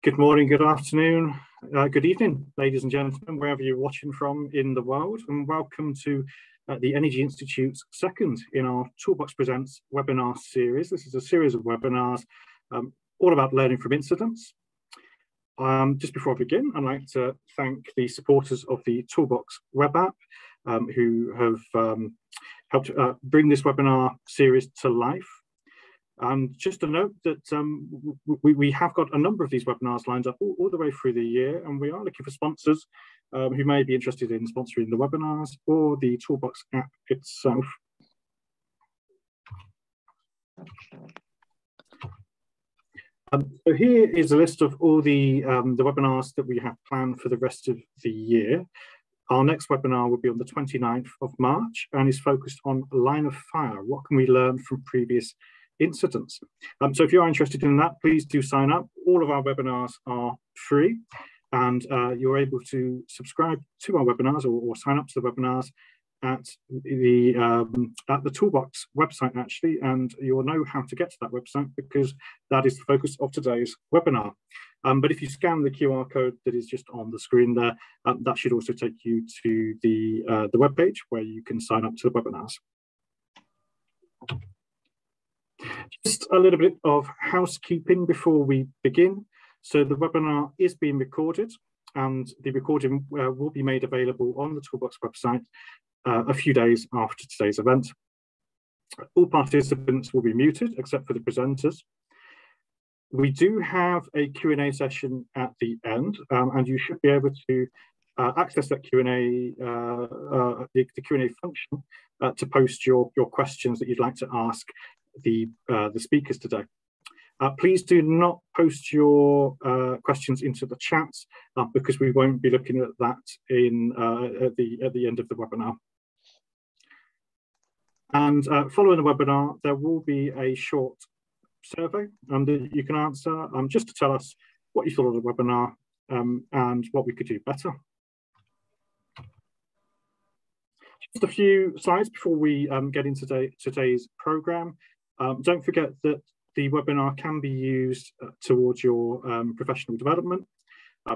Good morning, good afternoon, good evening, ladies and gentlemen, wherever you're watching from in the world, and welcome to the Energy Institute's second in our Toolbox Presents webinar series. This is a series of webinars all about learning from incidents. Just before I begin, I'd like to thank the supporters of the Toolbox web app who have helped bring this webinar series to life. Just to note that we have got a number of these webinars lined up all the way through the year, and we are looking for sponsors who may be interested in sponsoring the webinars or the Toolbox app itself. So here is a list of all the webinars that we have planned for the rest of the year. Our next webinar will be on the 29th of March and is focused on line of fire. What can we learn from previous incidents? So if you are interested in that, please do sign up. All of our webinars are free, and you're able to subscribe to our webinars or sign up to the webinars at the Toolbox website, actually, and you'll know how to get to that website because that is the focus of today's webinar. But if you scan the QR code that is just on the screen there, that should also take you to the webpage where you can sign up to the webinars. Just a little bit of housekeeping before we begin. So the webinar is being recorded, and the recording will be made available on the Toolbox website a few days after today's event. All participants will be muted except for the presenters. We do have a Q&A session at the end, and you should be able to access that Q&A, the Q&A function to post your questions that you'd like to ask the speakers today. Please do not post your questions into the chat because we won't be looking at that at the end of the webinar. And following the webinar, there will be a short survey that you can answer just to tell us what you thought of the webinar and what we could do better. Just a few slides before we get into today's program. Don't forget that the webinar can be used towards your professional development.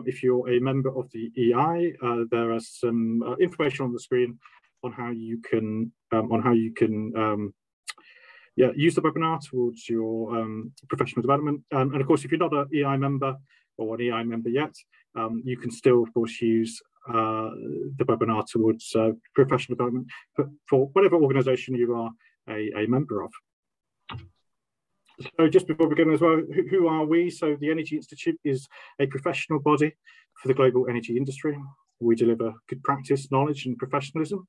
If you're a member of the EI, there are some information on the screen on how you can use the webinar towards your professional development. And of course, if you're not an EI member or an EI member yet, you can still, of course, use the webinar towards professional development for whatever organisation you are a member of. So just before we begin as well, who are we? So the Energy Institute is a professional body for the global energy industry. We deliver good practice, knowledge and professionalism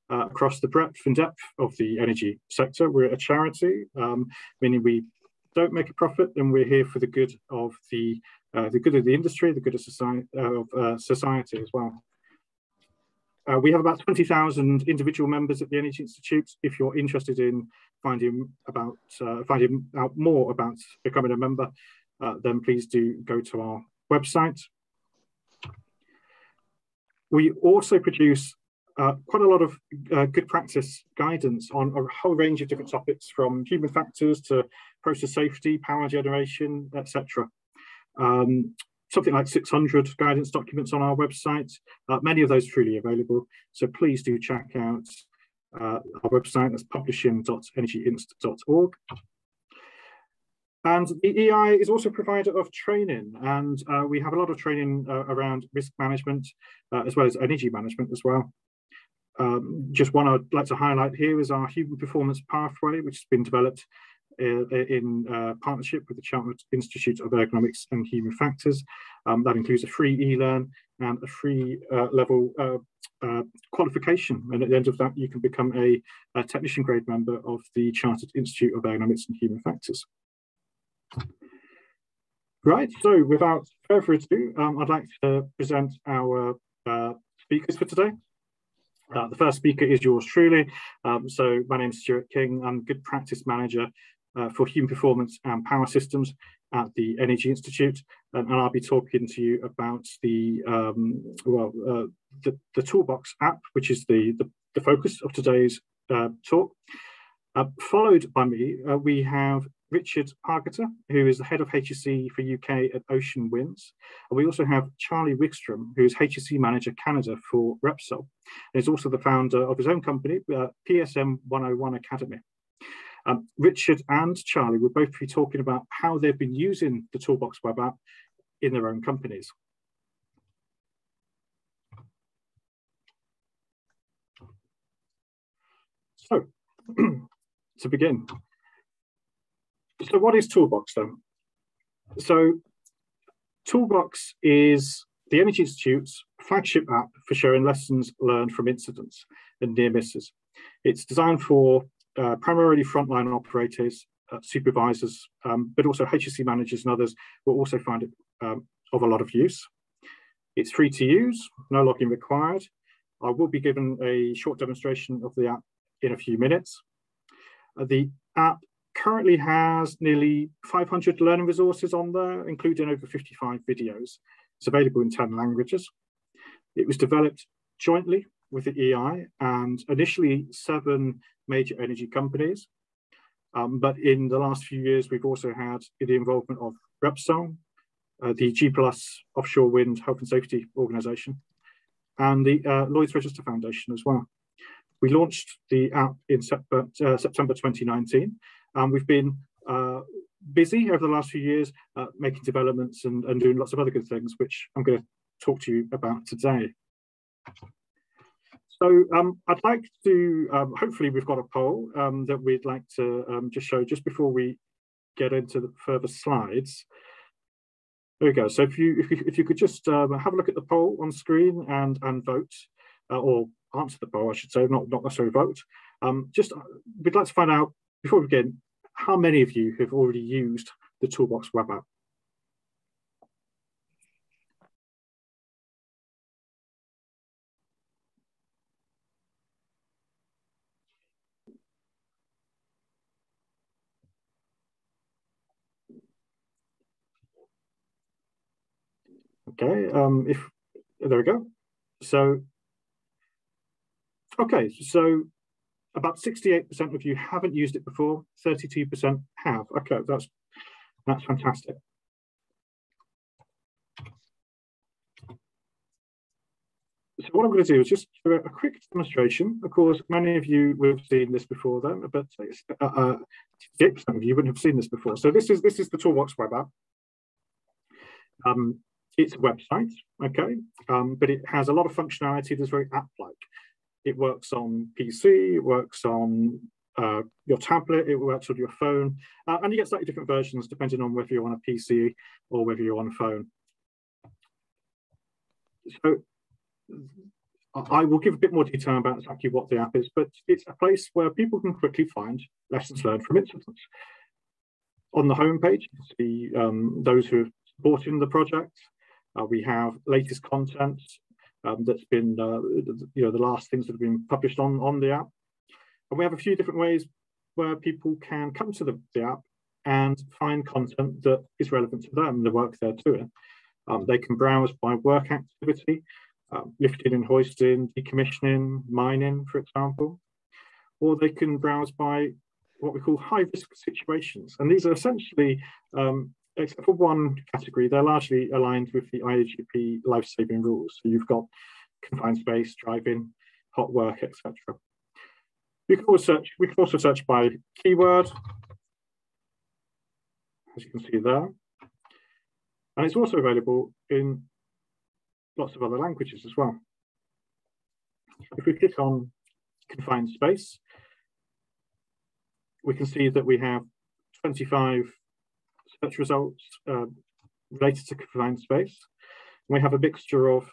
across the breadth and depth of the energy sector. We're a charity, meaning we don't make a profit, and we're here for the good of the industry, the good of society as well. We have about 20,000 individual members at the Energy Institute. If you're interested in finding out more about becoming a member, then please do go to our website. We also produce quite a lot of good practice guidance on a whole range of different topics, from human factors to process safety, power generation, etc. Something like 600 guidance documents on our website, many of those freely available. So please do check out our website. That's publishing.energyinst.org. And the EI is also a provider of training, and we have a lot of training around risk management as well as energy management as well. Just one I'd like to highlight here is our human performance pathway, which has been developed in partnership with the Charly Institute of Ergonomics and Human Factors. That includes a free e-learn and a free level qualification. And at the end of that, you can become a technician grade member of the Chartered Institute of Ergonomics and Human Factors. Right, so without further ado, I'd like to present our speakers for today. The first speaker is yours truly. So my name is Stuart King. I'm Good Practice Manager for Human Performance and Power Systems at the Energy Institute, and I'll be talking to you about the Toolbox app, which is the focus of today's talk. Followed by me, we have Richard Pargeter, who is the head of HSE for UK at Ocean Winds. And we also have Charly Wigstrom, who is HSE Manager Canada for Repsol. And is also the founder of his own company, PSM 101 Academy. Richard and Charly will both be talking about how they've been using the Toolbox web app in their own companies. So, to begin, so what is Toolbox then? So, Toolbox is the Energy Institute's flagship app for sharing lessons learned from incidents and near misses. It's designed for primarily frontline operators, supervisors, but also HSE managers and others will also find it of a lot of use. It's free to use, no login required. I will be given a short demonstration of the app in a few minutes. The app currently has nearly 500 learning resources on there, including over 55 videos. It's available in 10 languages. It was developed jointly with the EI and initially 7 major energy companies. But in the last few years, we've also had the involvement of Repsol, the G+ Offshore Wind Health and Safety Organisation, and the Lloyd's Register Foundation as well. We launched the app in September 2019, and we've been busy over the last few years making developments and doing lots of other good things, which I'm going to talk to you about today. So I'd like to, hopefully we've got a poll that we'd like to just show just before we get into the further slides. There we go. So if you could just have a look at the poll on screen and vote, or answer the poll, I should say, not necessarily vote. We'd like to find out, before we begin, how many of you have already used the Toolbox web app? Okay, there we go. So, okay, so about 68% of you haven't used it before, 32% have. Okay, that's fantastic. So what I'm going to do is just do a quick demonstration. Of course, many of you will have seen this before then, but 68% of you wouldn't have seen this before. So this is the Toolbox web app. It's a website, okay, but it has a lot of functionality that's very app-like. It works on PC, it works on your tablet, it works on your phone, and you get slightly different versions depending on whether you're on a PC or whether you're on a phone. So I will give a bit more detail about exactly what the app is, but it's a place where people can quickly find lessons learned from incidents. On the homepage, you can see those who are supporting the project. We have latest content that's been, the last things that have been published on the app. And we have a few different ways where people can come to the app and find content that is relevant to them, the work they're doing. They can browse by work activity, lifting and hoisting, decommissioning, mining, for example. Or they can browse by what we call high-risk situations. And these are essentially, except for one category, they're largely aligned with the IAGP life-saving rules. So you've got confined space, driving, hot work, etc. We can also search by keyword, as you can see there. And it's also available in lots of other languages as well. If we click on confined space, we can see that we have 25 search results related to confined space. And we have a mixture of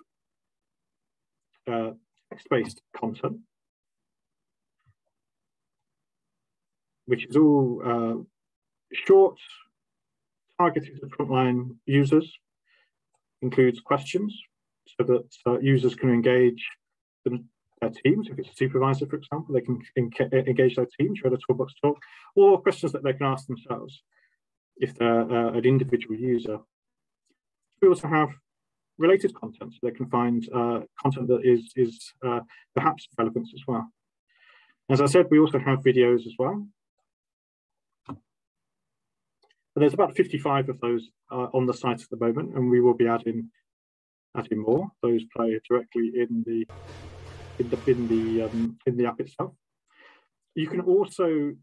text-based content, which is all short, targeted to frontline users, includes questions so that users can engage their teams. If it's a supervisor, for example, they can engage their team through the Toolbox talk, or questions that they can ask themselves if they're an individual user. We also have related content, so they can find content that is perhaps relevant as well. As I said, we also have videos as well. And there's about 55 of those on the site at the moment, and we will be adding more. Those play directly in the app itself. You can also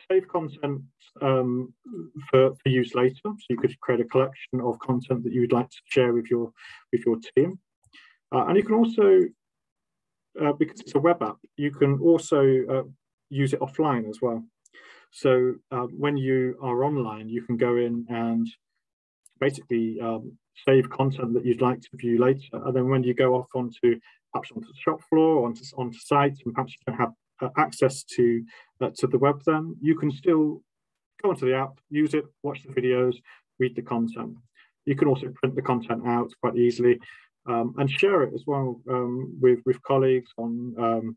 save content for use later. So you could create a collection of content that you would like to share with your team. And you can also, because it's a web app, you can also use it offline as well. So when you are online, you can go in and basically save content that you'd like to view later. And then when you go off perhaps onto the shop floor, or onto site, and perhaps you don't have access to the web, then you can still go onto the app, use it, watch the videos, read the content. You can also print the content out quite easily and share it as well with colleagues on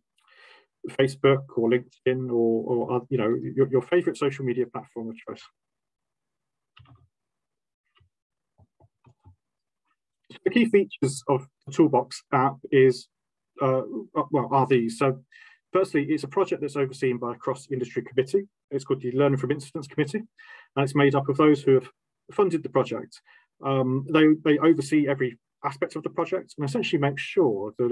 Facebook or LinkedIn or your favorite social media platform of choice. So the key features of the Toolbox app are these. So firstly, it's a project that's overseen by a cross-industry committee. It's called the Learning from Incidents Committee, and it's made up of those who have funded the project. They oversee every aspect of the project and essentially make sure that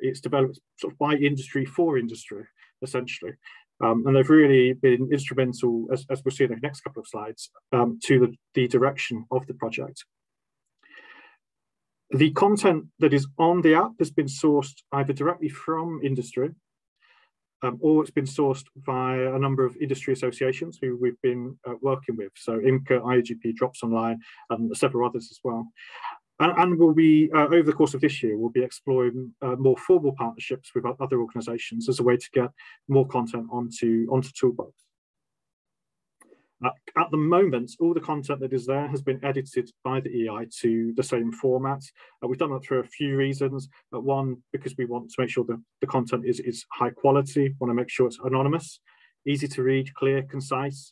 it's developed sort of by industry for industry, essentially. And they've really been instrumental, as we'll see in the next couple of slides, to the direction of the project. The content that is on the app has been sourced either directly from industry, or it's been sourced via a number of industry associations who we've been working with. So IMCA, IAGP, Drops Online, and several others as well. And we'll be, over the course of this year, we'll be exploring more formal partnerships with other organisations as a way to get more content onto Toolbox. At the moment, all the content that is there has been edited by the EI to the same format. We've done that for a few reasons. One, because we want to make sure that the content is high quality, want to make sure it's anonymous, easy to read, clear, concise.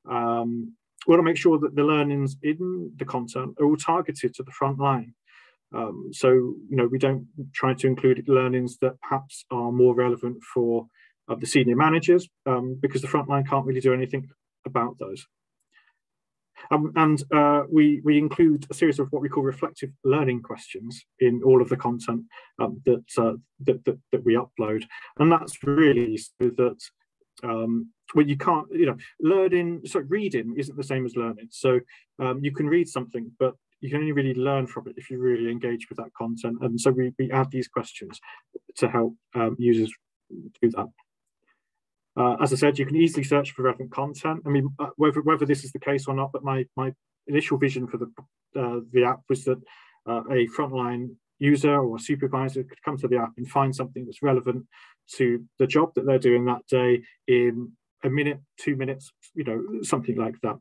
We want to make sure that the learnings in the content are all targeted to the front line. So, we don't try to include learnings that perhaps are more relevant for the senior managers, because the front line can't really do anything about those. We include a series of what we call reflective learning questions in all of the content that we upload, and that's really so that when you can't, reading isn't the same as learning. So you can read something, but you can only really learn from it if you really engage with that content. And so we add these questions to help users do that. As I said, you can easily search for relevant content. I mean, whether this is the case or not, but my initial vision for the app was that a frontline user or a supervisor could come to the app and find something that's relevant to the job that they're doing that day in a minute, 2 minutes, something like that.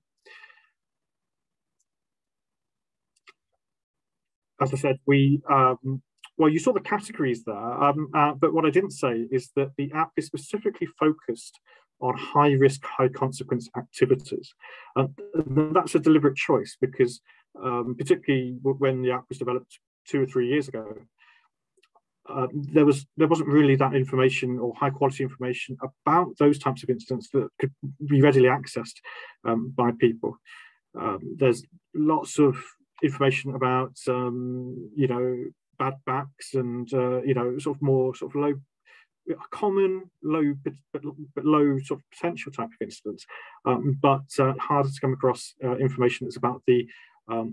As I said, well, you saw the categories there, but what I didn't say is that the app is specifically focused on high-risk, high-consequence activities. And that's a deliberate choice because particularly when the app was developed 2 or 3 years ago, there wasn't really that information or high-quality information about those types of incidents that could be readily accessed by people. There's lots of information about, bad backs and sort of more sort of common low but low sort of potential type of incidents, but harder to come across information that's about the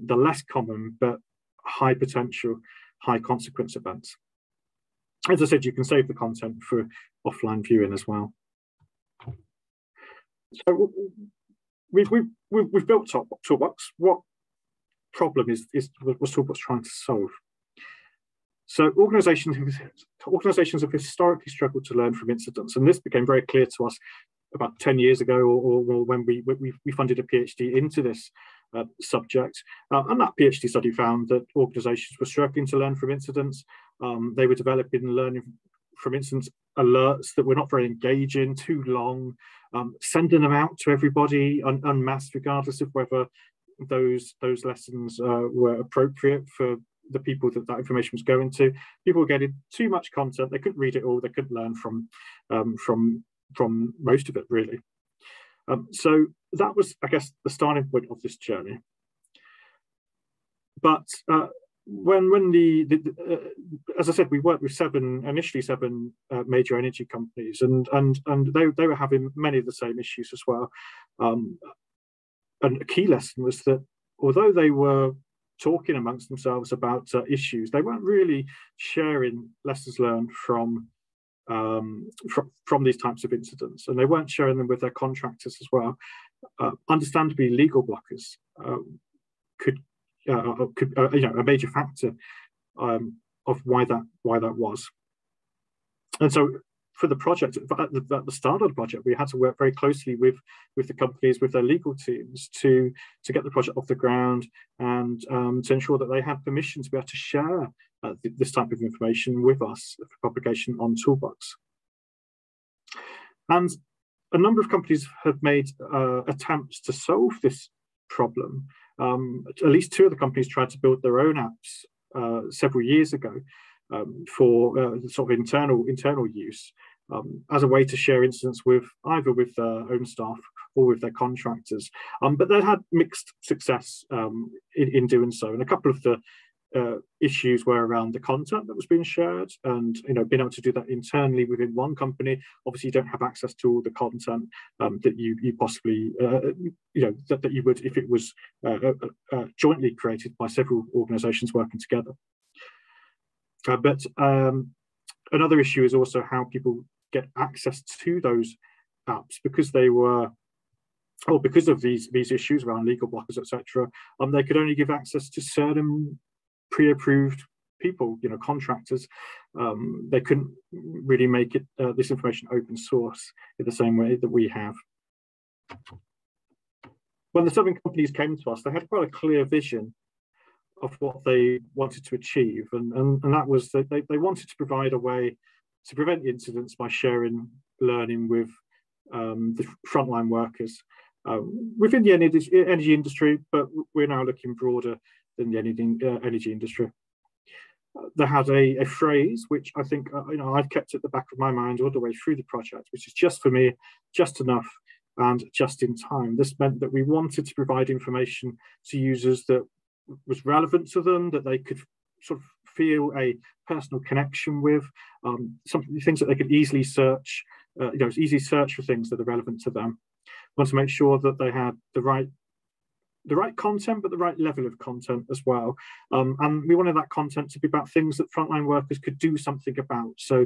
less common but high potential, high consequence events. As I said, you can save the content for offline viewing as well. So we've built Toolbox. What problem was Toolbox trying to solve? So organisations have historically struggled to learn from incidents, and this became very clear to us about 10 years ago, or when we funded a PhD into this subject. And that PhD study found that organisations were struggling to learn from incidents. They were developing learning from incidents alerts that were not very engaging, too long, sending them out to everybody en masse, regardless of whether those lessons were appropriate for the people that information was going to. People were getting too much content. They couldn't read it all. They couldn't learn from from most of it, really. So that was, I guess, the starting point of this journey. But when as I said, we worked with initially seven major energy companies, and they were having many of the same issues as well. And a key lesson was that although they were talking amongst themselves about issues, they weren't really sharing lessons learned from these types of incidents, and they weren't sharing them with their contractors as well. Understandably, legal blockers could a major factor of why that was. And so for the project, at the start of the project, we had to work very closely with the companies, with their legal teams, to get the project off the ground, and to ensure that they had permission to be able to share this type of information with us for publication on Toolbox. And a number of companies have made attempts to solve this problem. At least two of the companies tried to build their own apps several years ago for sort of internal use, as a way to share incidents either with their own staff or with their contractors. But they had mixed success in doing so. And a couple of the issues were around the content that was being shared, and being able to do that internally within one company. Obviously, you don't have access to all the content that you possibly that you would if it was jointly created by several organizations working together. But another issue is also how people get access to those apps, because because of these issues around legal blockers, etc. They could only give access to certain pre-approved people, contractors. They couldn't really make it this information open source in the same way that we have. When the seven companies came to us, they had quite a clear vision of what they wanted to achieve, and that was that they wanted to provide a way to prevent incidents by sharing learning with the frontline workers within the energy industry, but we're now looking broader than the energy industry. They had a phrase which I think I've kept at the back of my mind all the way through the project, which is just for me, just enough, and just in time. This meant that we wanted to provide information to users that was relevant to them, that they could sort of feel a personal connection with, things that they could easily search. Easy search for things that are relevant to them. We want to make sure that they had the right content, but the right level of content as well. And we wanted that content to be about things that frontline workers could do something about. So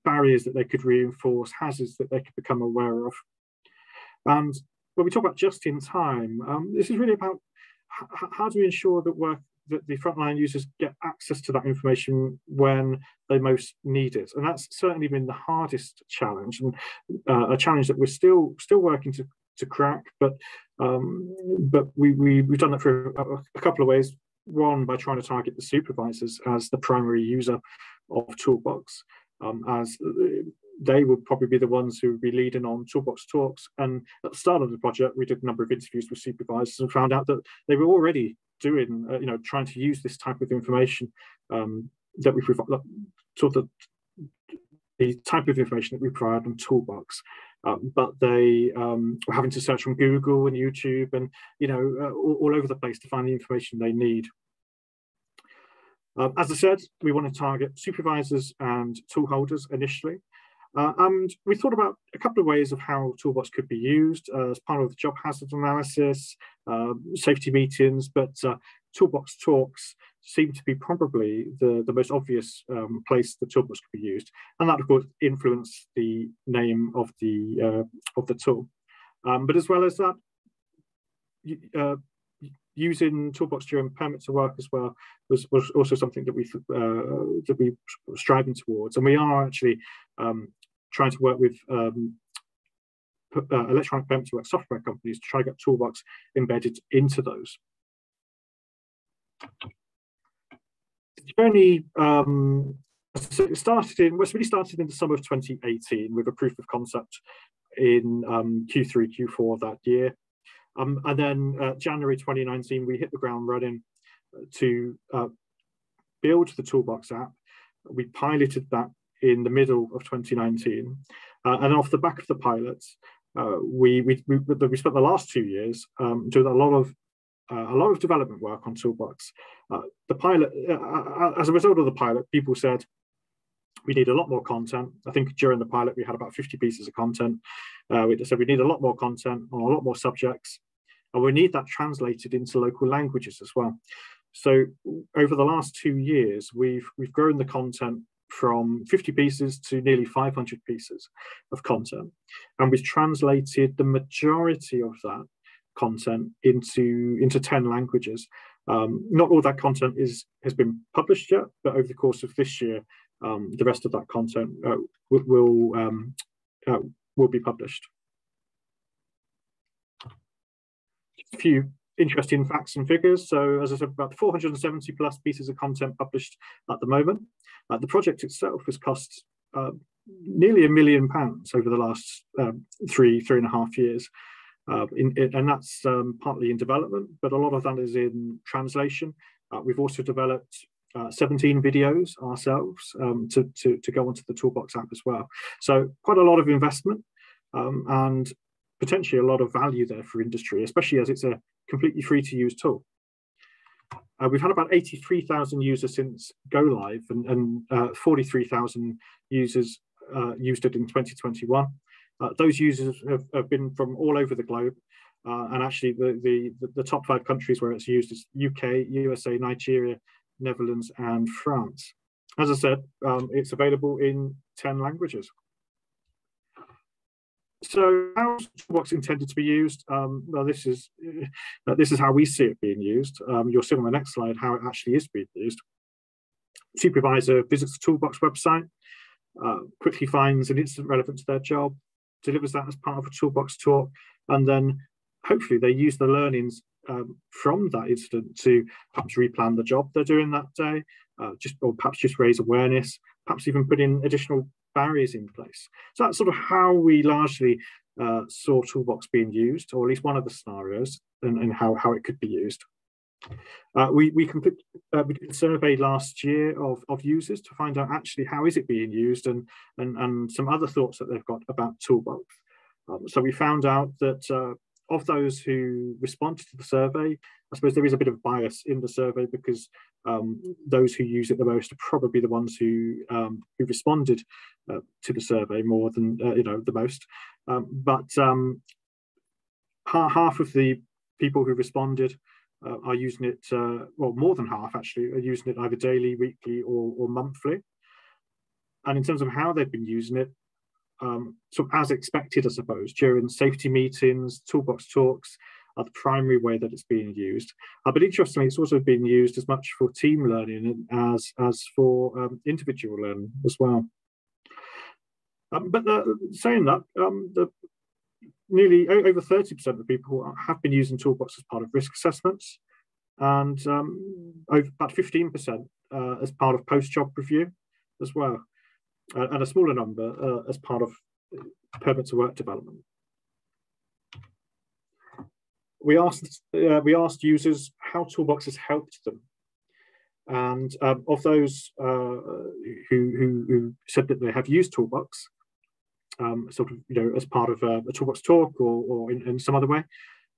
barriers that they could reinforce, hazards that they could become aware of. And when we talk about just in time, this is really about how do we ensure that the frontline users get access to that information when they most need it. And that's certainly been the hardest challenge, and a challenge that we're still working to crack, but we've done that for a couple of ways. One, by trying to target the supervisors as the primary user of Toolbox, as they would probably be the ones who would be leading on Toolbox talks. And at the start of the project, we did a number of interviews with supervisors and found out that they were already doing, trying to use this type of information that we provide, sort of the type of information that we provide on Toolbox. But they were having to search from Google and YouTube and all over the place to find the information they need. As I said, we want to target supervisors and tool holders initially. And we thought about a couple of ways of how Toolbox could be used as part of the job hazard analysis, safety meetings, but Toolbox talks seem to be probably the most obvious place that Toolbox could be used, and that of course influenced the name of the tool. But as well as that, using Toolbox during permit to work as well was also something that we were striving towards, and we are actually trying to work with electronic permit to work software companies to try to get Toolbox embedded into those. The journey really started in the summer of 2018 with a proof of concept in Q3, Q4 of that year. And then January 2019, we hit the ground running to build the Toolbox app. We piloted that in the middle of 2019. And off the back of the pilots, we spent the last 2 years doing a lot of development work on Toolbox. The pilot, as a result of the pilot, people said we need a lot more content. I think during the pilot we had about 50 pieces of content. We said we need a lot more content on a lot more subjects, and we need that translated into local languages as well. So over the last 2 years, we've grown the content from 50 pieces to nearly 500 pieces of content, and we've translated the majority of that content into 10 languages. Not all that content has been published yet, but over the course of this year, the rest of that content will be published. Just a few interesting facts and figures. So, as I said, about 470 plus pieces of content published at the moment. The project itself has cost nearly £1 million over the last 3.5 years. And that's partly in development, but a lot of that is in translation. We've also developed 17 videos ourselves to go onto the Toolbox app as well. So quite a lot of investment and potentially a lot of value there for industry, especially as it's a completely free to use tool. We've had about 83,000 users since go live, and 43,000 users used it in 2021. Those users have been from all over the globe, and actually the top 5 countries where it's used is UK, USA, Nigeria, Netherlands, and France. As I said, it's available in 10 languages. So how is Toolbox intended to be used? Well, this is how we see it being used. You'll see on the next slide how it actually is being used. Supervisor visits the Toolbox website, quickly finds an incident relevant to their job, delivers that as part of a Toolbox talk, and then hopefully they use the learnings from that incident to perhaps replan the job they're doing that day, or perhaps just raise awareness, perhaps even put in additional barriers in place. So that's sort of how we largely saw Toolbox being used, or at least one of the scenarios, and how it could be used. We did a survey last year of users to find out actually how is it being used, and some other thoughts that they've got about Toolbox. So we found out that of those who responded to the survey, I suppose there is a bit of bias in the survey because those who use it the most are probably the ones who responded to the survey more than the most. But half of the people who responded are using it, well, more than half actually are using it either daily, weekly, or monthly. And in terms of how they've been using it, sort of as expected, I suppose, during safety meetings, Toolbox talks are the primary way that it's being used. But interestingly, it's also been used as much for team learning as for individual learning as well. But saying that, nearly over 30% of the people have been using Toolbox as part of risk assessments, and over about 15% as part of post-job review as well, and a smaller number as part of permit to work development. We asked users how Toolbox has helped them, and of those who said that they have used Toolbox, sort of as part of a Toolbox talk or in some other way,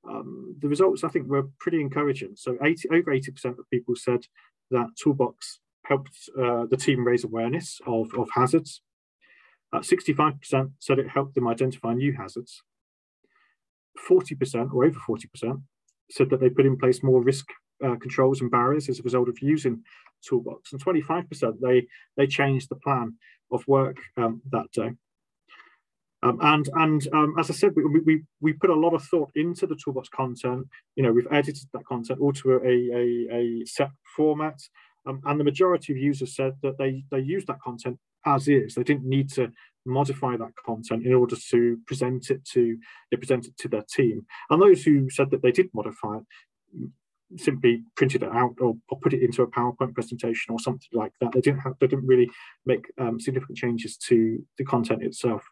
the results I think were pretty encouraging. So over 80% of people said that Toolbox helped the team raise awareness of hazards. 65% said it helped them identify new hazards. 40% or over 40% said that they put in place more risk controls and barriers as a result of using Toolbox, and 25% they changed the plan of work that day. As I said, we put a lot of thought into the Toolbox content. We've edited that content all to a set format, and the majority of users said that they used that content as is. They didn't need to modify that content in order to present it to their team. And those who said that they did modify it simply printed it out or put it into a PowerPoint presentation or something like that. They didn't really make significant changes to the content itself.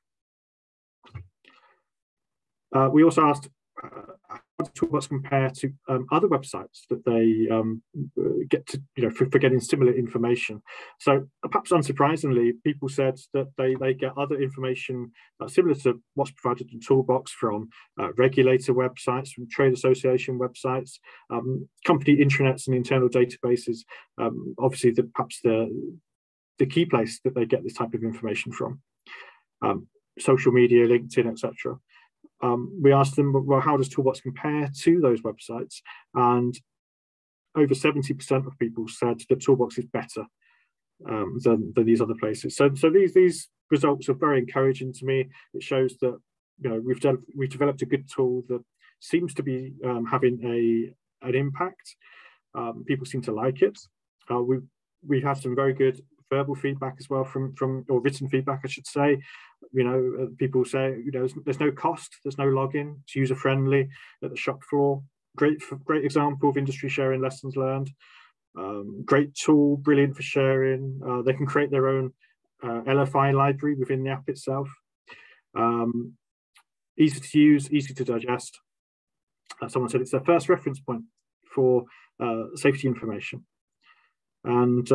We also asked does Toolbox compare to other websites that they get to, for getting similar information? So perhaps unsurprisingly, people said that they get other information similar to what's provided in Toolbox from regulator websites, from trade association websites, company intranets and internal databases. Obviously, perhaps the key place that they get this type of information from. Social media, LinkedIn, etc. We asked them, well, how does Toolbox compare to those websites? And over 70% of people said that Toolbox is better than these other places. So these results are very encouraging to me. It shows that we've developed a good tool that seems to be having an impact. People seem to like it. We have some very good verbal feedback as well or written feedback, I should say. People say, there's no cost, there's no login, it's user friendly at the shop floor. Great example of industry sharing lessons learned. Great tool, brilliant for sharing. They can create their own LFI library within the app itself. Easy to use, easy to digest. Someone said it's their first reference point for safety information. And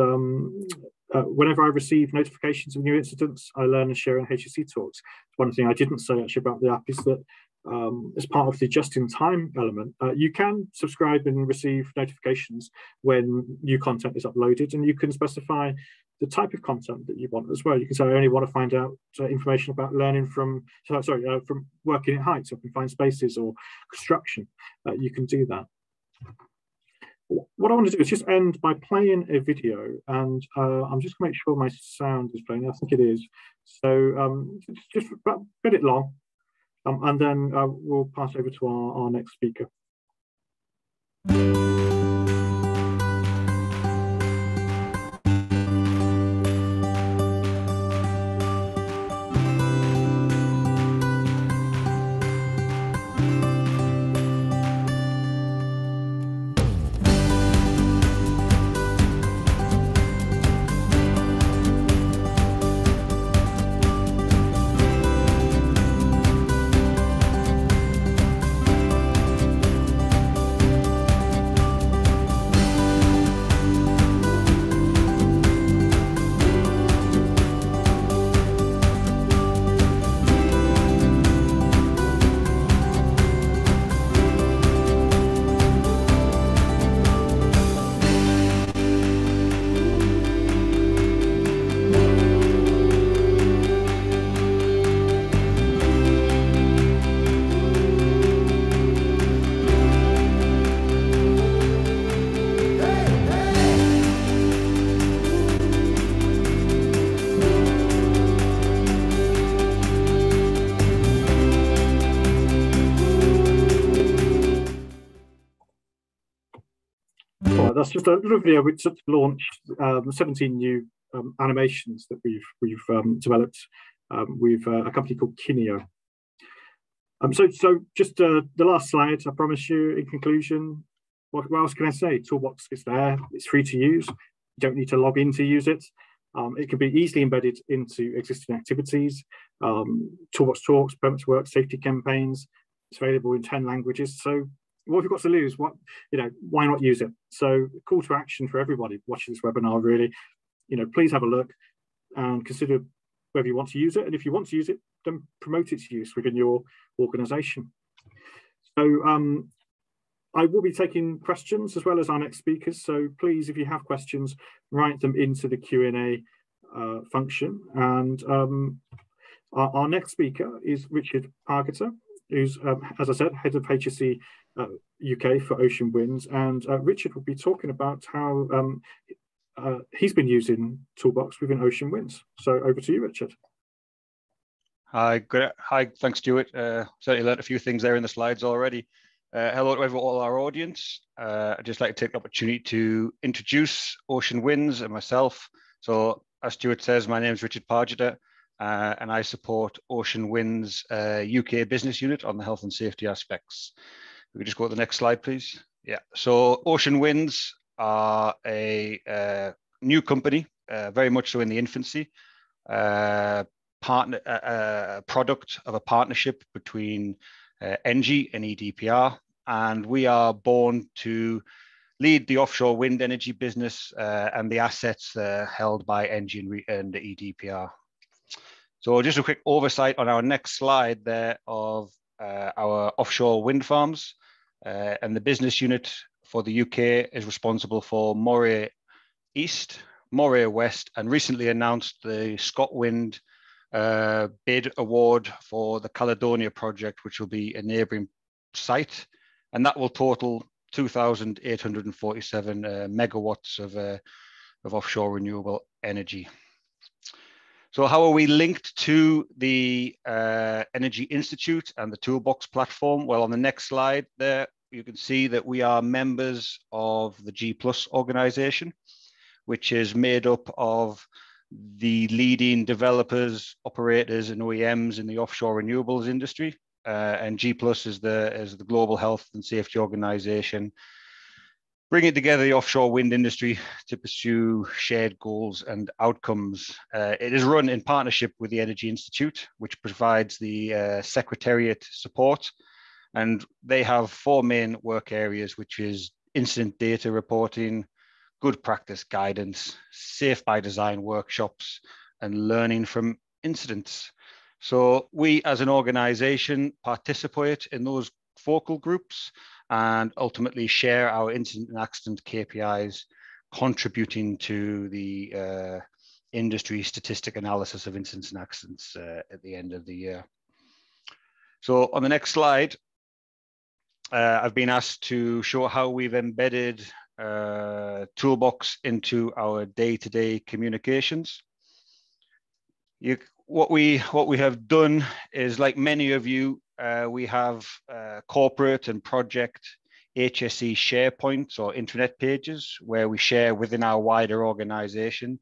whenever I receive notifications of new incidents, I learn and share in HSE talks. One thing I didn't say actually about the app is that as part of the just-in-time element, you can subscribe and receive notifications when new content is uploaded, and you can specify the type of content that you want as well. You can say, I only want to find out information about learning from working at heights or confined spaces or construction. You can do that. What I want to do is just end by playing a video, and I'm just going to make sure my sound is playing. I think it is. So just about a bit long, and then we'll pass over to our next speaker. That's just a little video which launched 17 new animations that we've developed with a company called Kineo. So just the last slide, I promise you, in conclusion, what else can I say? Toolbox is there, it's free to use, you don't need to log in to use it. It can be easily embedded into existing activities. Toolbox talks, permit to work, safety campaigns. It's available in 10 languages. So what have you got to lose? Why not use it? So call to action for everybody watching this webinar, really. Please have a look and consider whether you want to use it. And if you want to use it, then promote its use within your organization. So I will be taking questions as well as our next speakers. So please, if you have questions, write them into the Q&A function. And our next speaker is Richard Pargeter, who's, as I said, head of HSE UK for Ocean Winds. And Richard will be talking about how he's been using Toolbox within Ocean Winds. So over to you, Richard. Hi, thanks, Stuart. Certainly learned a few things there in the slides already. Hello to all our audience. I'd just like to take the opportunity to introduce Ocean Winds and myself. So as Stuart says, my name is Richard Pargeter, and I support Ocean Winds UK business unit on the health and safety aspects. We could just go to the next slide, please. Yeah, so Ocean Winds are a new company, very much so in the infancy, product of a partnership between ENGIE and EDPR. and we are born to lead the offshore wind energy business and the assets held by ENGIE and the EDPR. So just a quick oversight on our next slide there of our offshore wind farms. And the business unit for the UK is responsible for Moray East, Moray West, and recently announced the ScotWind bid award for the Caledonia project, which will be a neighbouring site. And that will total 2,847 megawatts of offshore renewable energy. So how are we linked to the Energy Institute and the Toolbox platform? Well, on the next slide there, you can see that we are members of the G+ organization, which is made up of the leading developers, operators, and OEMs in the offshore renewables industry. And G+ is the global health and safety organization, bringing together the offshore wind industry to pursue shared goals and outcomes. It is run in partnership with the Energy Institute, which provides the secretariat support. And they have 4 main work areas, which is incident data reporting, good practice guidance, safe by design workshops, and learning from incidents. So we as an organization participate in those focal groups and ultimately share our incident and accident KPIs, contributing to the industry statistic analysis of incidents and accidents at the end of the year. So on the next slide, I've been asked to show how we've embedded Toolbox into our day-to-day communications. What we have done is, like many of you, we have corporate and project HSE SharePoints or intranet pages where we share within our wider organization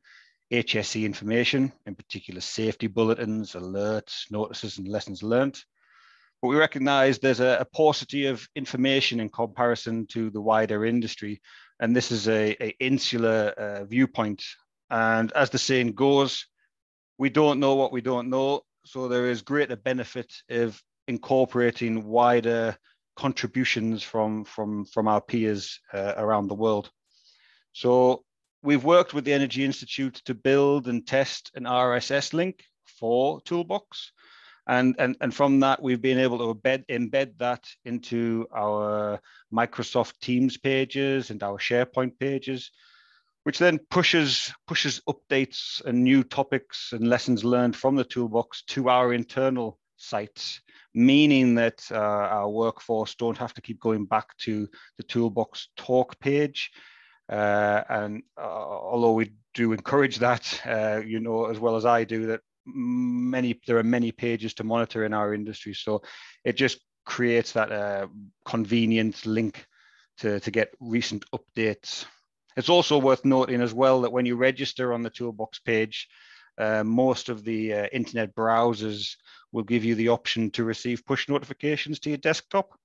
HSE information, in particular safety bulletins, alerts, notices, and lessons learned. But we recognize there's a paucity of information in comparison to the wider industry, and this is an insular viewpoint. And as the saying goes, we don't know what we don't know, so there is greater benefit of incorporating wider contributions from our peers around the world. So we've worked with the Energy Institute to build and test an RSS link for Toolbox. And from that, we've been able to embed that into our Microsoft Teams pages and our SharePoint pages, which then pushes updates and new topics and lessons learned from the Toolbox to our internal sites, meaning that our workforce don't have to keep going back to the Toolbox talk page. And although we do encourage that, you know as well as I do that there are many pages to monitor in our industry, so it just creates that convenient link to get recent updates. It's also worth noting as well that when you register on the Toolbox page, most of the internet browsers will give you the option to receive push notifications to your desktop.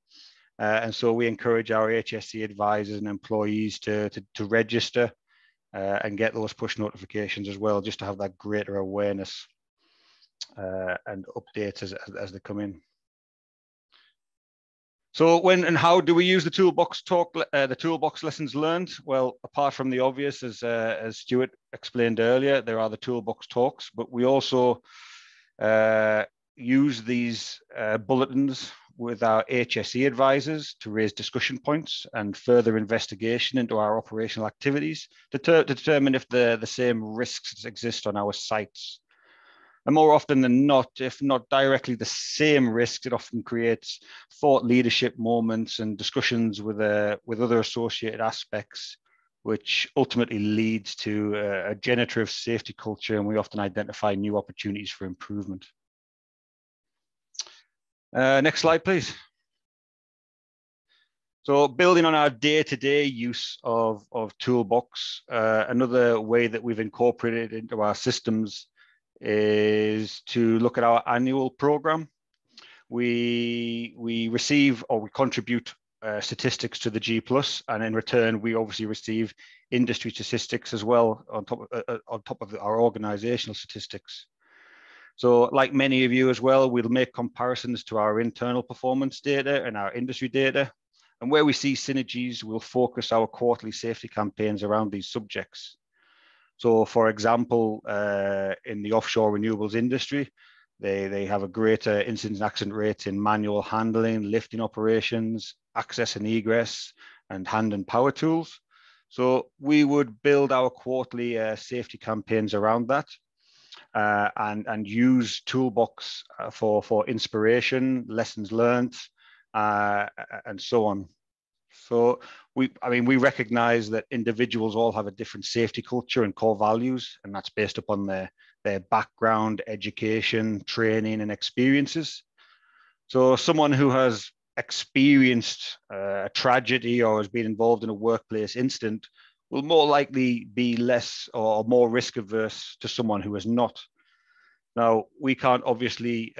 And so we encourage our HSE advisors and employees to register and get those push notifications as well, just to have that greater awareness and updates as they come in. So when and how do we use the Toolbox the Toolbox lessons learned? Well, apart from the obvious, as Stuart explained earlier, there are the Toolbox talks, but we also use these bulletins with our HSE advisors to raise discussion points and further investigation into our operational activities to determine if the same risks exist on our sites. And more often than not, if not directly the same risks, it often creates thought leadership moments and discussions with other associated aspects, which ultimately leads to a generative safety culture, and we often identify new opportunities for improvement. Next slide, please. So building on our day-to-day use of Toolbox, another way that we've incorporated into our systems is to look at our annual program. We receive or we contribute statistics to the G+, and in return, we obviously receive industry statistics as well on top of our organizational statistics. So like many of you as well, we'll make comparisons to our internal performance data and our industry data. And where we see synergies, we'll focus our quarterly safety campaigns around these subjects. So, for example, in the offshore renewables industry, they have a greater incident and accident rates in manual handling, lifting operations, access and egress, and hand and power tools. So we would build our quarterly safety campaigns around that, and use Toolbox for inspiration, lessons learned, and so on. So we recognize that individuals all have a different safety culture and core values, and that's based upon their background, education, training, and experiences. So someone who has experienced a tragedy or has been involved in a workplace incident will more likely be less or more risk averse to someone who is not. Now, we can't obviously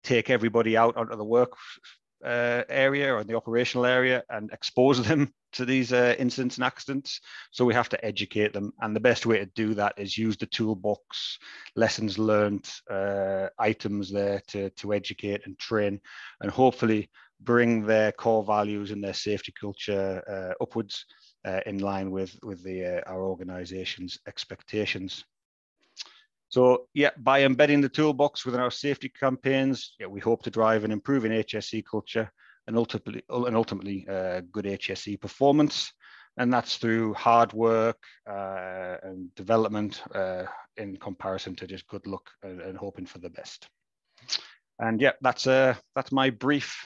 take everybody out onto the work area or the operational area and expose them to these incidents and accidents. So we have to educate them. And the best way to do that is use the Toolbox lessons learned items there to educate and train, and hopefully bring their core values and their safety culture upwards in line with our organization's expectations. So yeah, by embedding the Toolbox within our safety campaigns, we hope to drive an improving HSE culture and ultimately good HSE performance. And that's through hard work and development in comparison to just good luck and hoping for the best. And yeah, that's my brief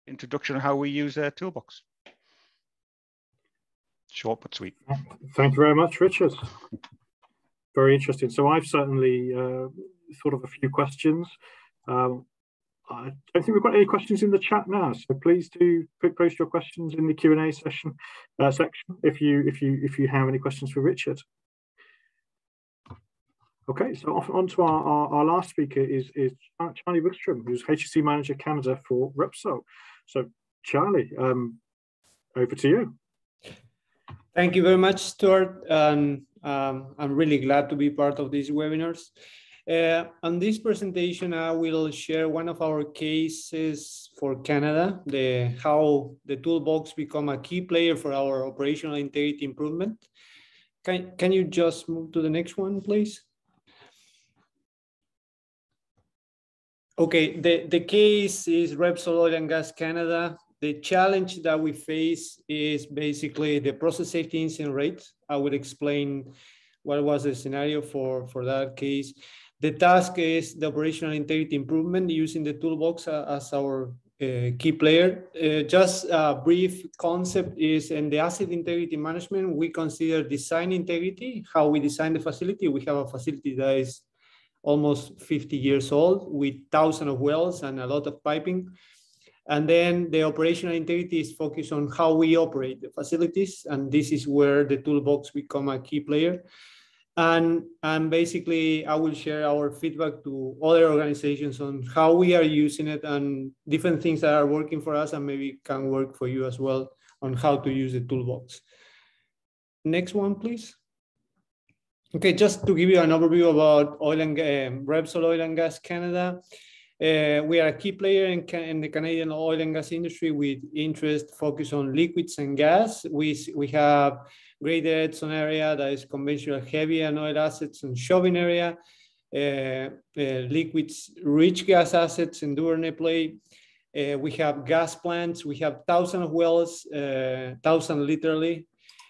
introduction on how we use Toolbox. Short but sweet. Thank you very much, Richard. Very interesting. So I've certainly thought of a few questions. I don't think we've got any questions in the chat now, so please do post your questions in the Q&A section if you have any questions for Richard. Okay, so on to our last speaker is Charly Wigstrom, who's HSE Manager Canada for Repsol. So Charly, over to you. Thank you very much, Stuart. I'm really glad to be part of these webinars. On this presentation, I will share one of our cases for Canada, how the Toolbox become a key player for our operational integrity improvement. Can you just move to the next one, please? Okay, the case is Repsol Oil and Gas Canada. The challenge that we face is basically the process safety incident rate. I will explain what was the scenario for that case. The task is the operational integrity improvement using the Toolbox as our key player. Just a brief concept is in the asset integrity management, we consider design integrity, how we design the facility. We have a facility that is almost 50 years old with thousands of wells and a lot of piping. And then the operational integrity is focused on how we operate the facilities. And this is where the Toolbox become a key player. And basically, I will share our feedback to other organizations on how we are using it and different things that are working for us and maybe can work for you as well on how to use the Toolbox. Next one, please. Okay, just to give you an overview about Repsol Oil and Gas Canada. We are a key player in the Canadian oil and gas industry with interest focused on liquids and gas. We have Greater Edson area that is conventional heavy and oil assets and Chauvin area, liquids rich gas assets in Duvernay Play. We have gas plants. We have thousands of wells, thousands literally,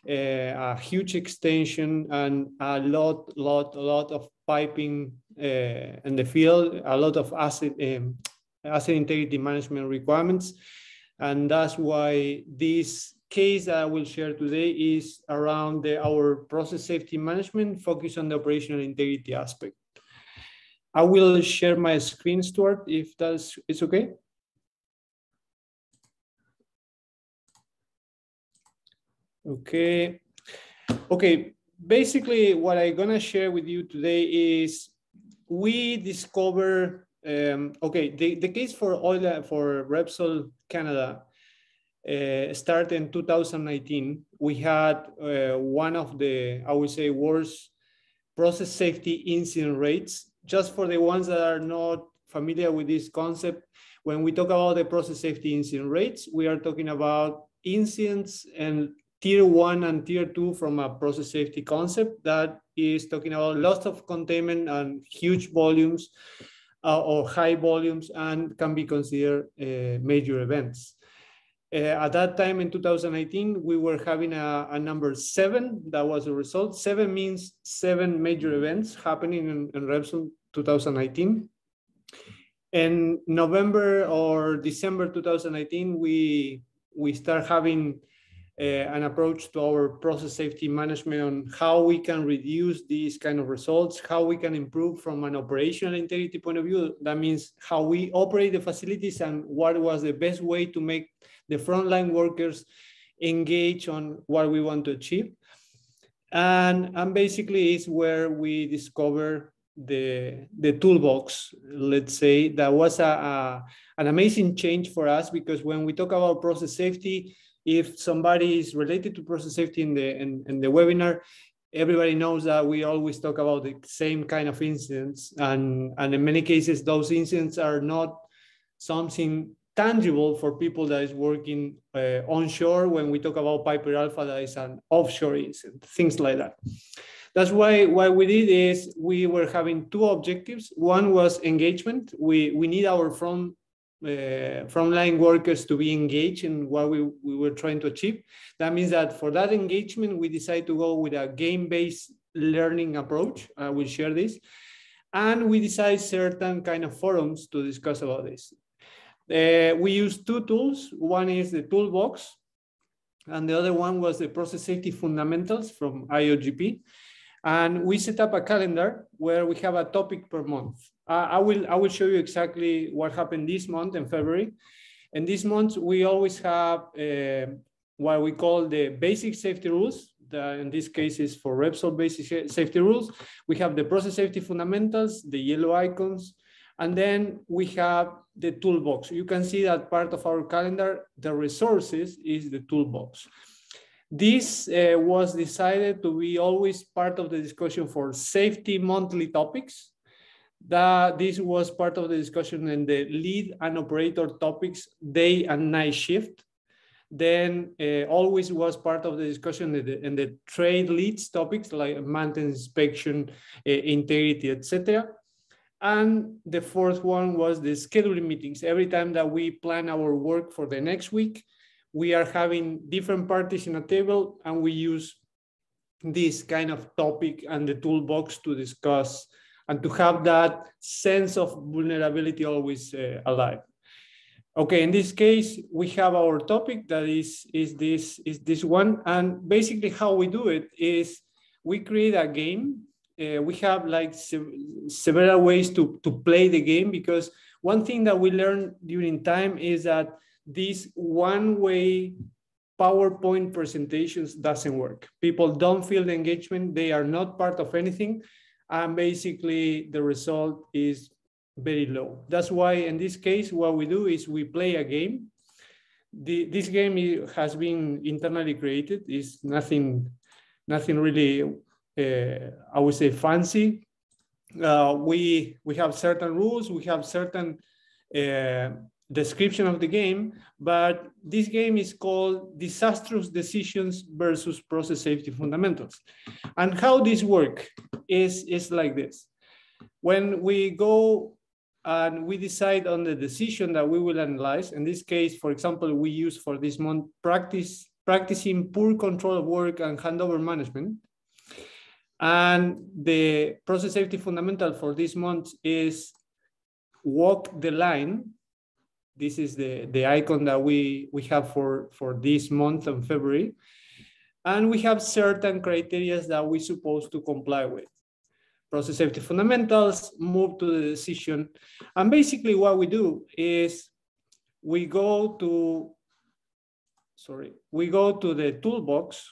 a huge extension and a lot of piping in the field, a lot of asset integrity management requirements. And that's why this case that I will share today is around our process safety management, focused on the operational integrity aspect. I will share my screen, Stuart, if it's okay. Okay. Basically, what I'm gonna share with you today is we discover. The case for Repsol Canada started in 2019. We had one of the, I would say, worst process safety incident rates. Just for the ones that are not familiar with this concept, When we talk about the process safety incident rates, we are talking about incidents and tier 1 and tier 2 from a process safety concept that is talking about loss of containment and huge volumes or high volumes and can be considered major events. At that time in 2018, we were having a number 7. That was the result. 7 means 7 major events happening in Repsol 2018. In November or December 2018, we start having an approach to our process safety management on how we can reduce these kind of results, how we can improve from an operational integrity point of view. That means how we operate the facilities and what was the best way to make the frontline workers engage on what we want to achieve. And basically is where we discover the toolbox, let's say. That was an amazing change for us, because when we talk about process safety, if somebody is related to process safety in the webinar, everybody knows that we always talk about the same kind of incidents. And in many cases, those incidents are not something tangible for people that is working onshore. When we talk about Piper Alpha, that is an offshore incident, things like that. That's why what we did is we were having 2 objectives. One was engagement. We need our frontline workers to be engaged in what we were trying to achieve. That means that for that engagement, we decided to go with a game-based learning approach. I will share this. And we decided certain kind of forums to discuss about this. We used 2 tools. One is the Toolbox, and the other one was the Process Safety Fundamentals from IOGP. And we set up a calendar where we have a topic per month. I will show you exactly what happened this month in February. And this month, we always have what we call the basic safety rules. In this case is for Repsol basic safety rules. We have the process safety fundamentals, the yellow icons, and then we have the toolbox. You can see that part of our calendar, the resources, is the toolbox. This was decided to be always part of the discussion for safety monthly topics. That this was part of the discussion in the lead and operator topics, day and night shift. Then always was part of the discussion in the trade leads topics like maintenance, inspection, integrity, etc. And the 4th one was the scheduling meetings. Every time that we plan our work for the next week, we are having different parties in a table, and we use this kind of topic and the toolbox to discuss and to have that sense of vulnerability always alive. Okay, in this case, we have our topic that is this one. And basically how we do it is we create a game. We have like several ways to play the game, because one thing that we learned during time is that this one-way PowerPoint presentations doesn't work. People don't feel the engagement. They are not part of anything. And basically the result is very low. That's why in this case, what we do is we play a game. This game has been internally created. It's nothing really, I would say, fancy. We have certain rules. We have certain description of the game, but this game is called Disastrous Decisions versus Process Safety Fundamentals. And how this works is like this. When we go and we decide on the decision that we will analyze, in this case, for example, we use for this month practicing poor control of work and handover management. And the process safety fundamental for this month is walk the line. This is the icon that we have for this month of February. And we have certain criteria that we're supposed to comply with. Process safety fundamentals, move to the decision. And basically what we do is we go to the toolbox.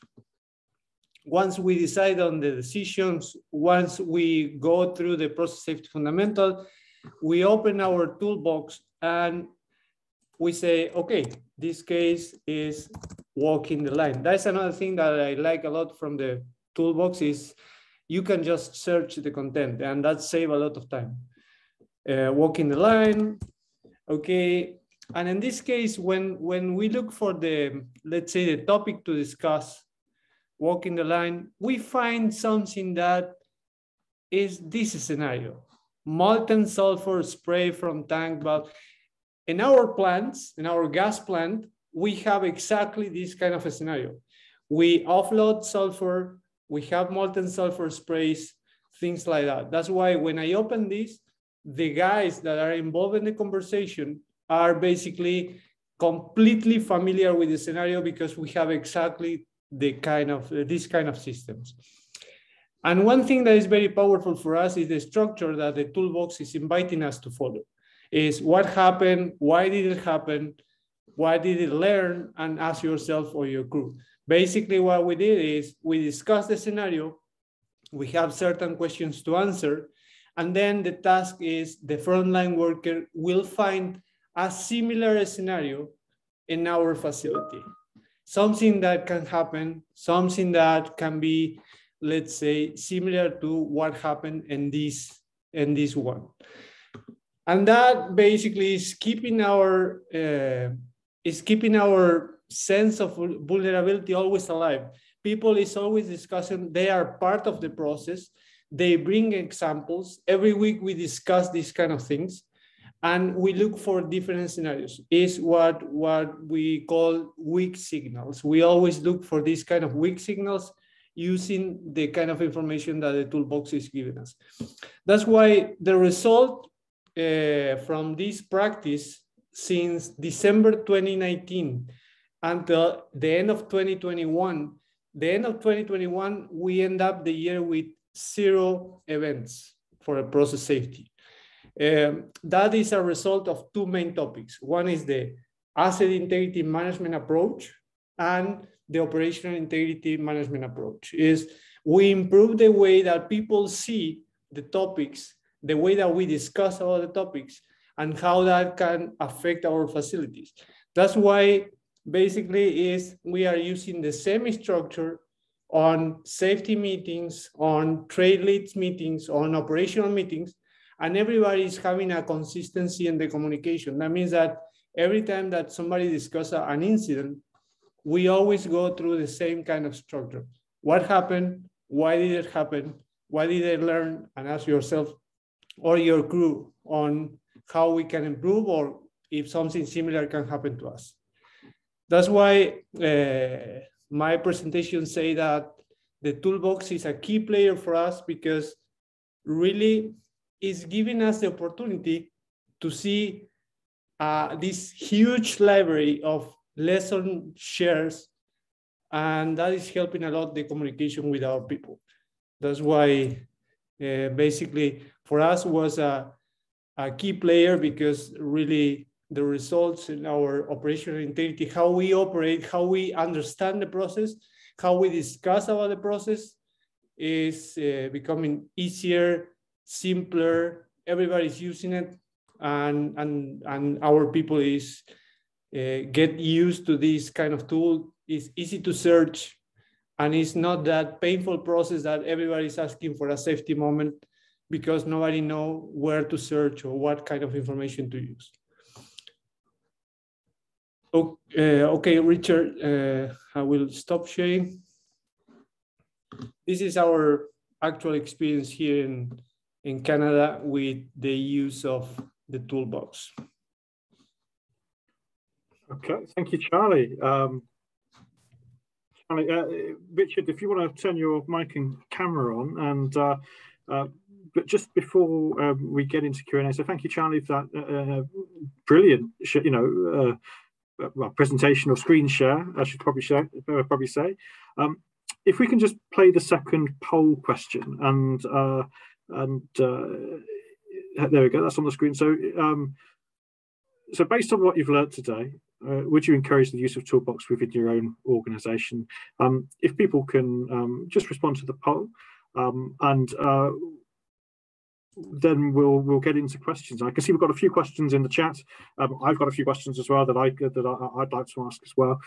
Once we decide on the decisions, once we go through the process safety fundamental, we open our toolbox and we say, okay, this case is walking the line. That's another thing that I like a lot from the toolbox is you can just search the content, and that saves a lot of time. Walking the line. Okay, and in this case, when we look for the, let's say, the topic to discuss, walking the line, we find something that is this scenario: molten sulfur spray from tank valve. In our plants, in our gas plant, we have exactly this kind of a scenario. We offload sulfur, we have molten sulfur sprays, things like that. That's why when I open this, the guys that are involved in the conversation are basically completely familiar with the scenario because we have exactly the kind of this kind of systems. And one thing that is very powerful for us is the structure that the toolbox is inviting us to follow. Is what happened, why did it happen, why did it learn, and ask yourself or your crew. Basically what we did is we discussed the scenario, we have certain questions to answer, and then the task is the frontline worker will find a similar scenario in our facility. Something that can happen, something that can be, let's say, similar to what happened in this one. And that basically is keeping our sense of vulnerability always alive. People is always discussing, they are part of the process. They bring examples. Every week we discuss these kind of things and we look for different scenarios. Is what we call weak signals. We always look for these kind of weak signals using the kind of information that the toolbox is giving us. That's why the result from this practice since December 2019 until the end of 2021, we end up the year with 0 events for a process safety. That is a result of 2 main topics. One is the asset integrity management approach and the operational integrity management approach. Is we improve the way that people see the topics, the way that we discuss about the topics, and how that can affect our facilities. That's why basically is we are using the same structure on safety meetings, on trade leads meetings, on operational meetings, and everybody is having a consistency in the communication. That means that every time that somebody discusses an incident, we always go through the same kind of structure. What happened? Why did it happen? What did they learn? And ask yourself or your crew on how we can improve or if something similar can happen to us. That's why my presentation say that the toolbox is a key player for us because really it's giving us the opportunity to see this huge library of lesson shares, and that is helping a lot the communication with our people. That's why basically for us was a key player because really the results in our operational integrity, how we operate, how we understand the process, how we discuss about the process is becoming easier, simpler, everybody's using it, and our people is get used to this kind of tool. It's easy to search, and it's not that painful process that everybody's asking for a safety moment because nobody knows where to search or what kind of information to use. Okay, Richard, I will stop sharing. This is our actual experience here in Canada with the use of the toolbox. Okay, thank you, Charlie. Richard, if you want to turn your mic and camera on, and but just before we get into Q&A, so thank you, Charlie, for that brilliant, well, presentation or screen share, I should probably say. If we can just play the second poll question, and there we go, that's on the screen. So, so based on what you've learned today, would you encourage the use of Toolbox within your own organisation? If people can just respond to the poll, and then we'll get into questions. I can see we've got a few questions in the chat. I've got a few questions as well that I'd like to ask as well.